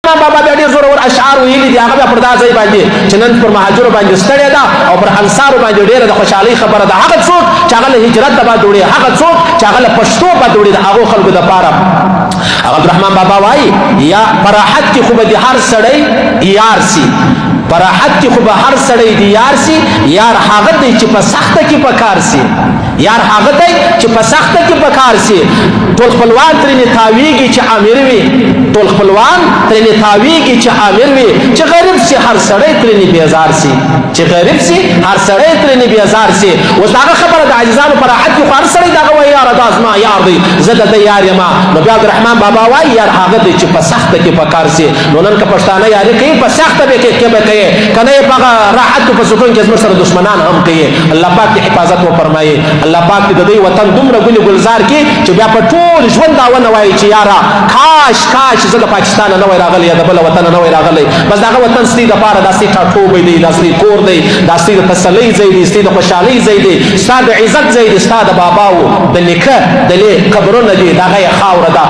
عبدالرحمن بابا بیا ډېر زورور اشعار ویلي دي هغه بیا پر دا ځای باندې چې نن پر مهاجرو باندې ستړې ده او پر انصارو باندې ډېره د خوشحالۍ خبره ده هغه څوک چې هغه له هجرت نه بعد وړي هغه څوک چې هغه له پښتو بعد وړي د هغو خلکو دپاره عبدالرحمن بابا وایي یا په راحت کې خو به د هر سړی یار سي په راحت کې خو به هر سړی د یار سي یار هغه دی چې په سخته کې په کار سي یار هغه دی چې په سخته کې په کار سي ټول خپلوان ترېنې تاویږي چې امیر وي ټول خپلوان ترېنې تاویږي چې امیر وي چې غریب سي هر سړی ترېنې بیزار سي چې غریب سي هر سړی ترېنې بیزار سي اوس دغه خبره د عاجزانو په راحت کې خو هر سړی دغه وایي یاره دا زما یار دی زه د ده یار یم نو بیا عبدالرحمن بابا وایي یار هغه دی چې په سخته کې په کار سي نو نن که پښتانه یاري کوي په سخته به کوي کنه یې په راحت په سکون کې زموږ سره دشمنان هم کوي الله پاک دې حفاظت وفرمایي الله پاک دې د دوی وطن دومره ګلې ګلزار کړي چې بیا په ټول ژوند دا ونه وایي چې یاره کاش زه د پاکستان نه وای راغلی یا د بله وطن نه وای راغلی بس دغه وطن ستې دپاره دا ستې ټاټوبی دی دا ستې کور دی دا ستې د تسلۍ ځای دی ستې د خوشحالۍ ځای دی ستا د عزت ځای دی ستا د باباو د نیکه د لې قبرونه دي د هغه یې خاوره ده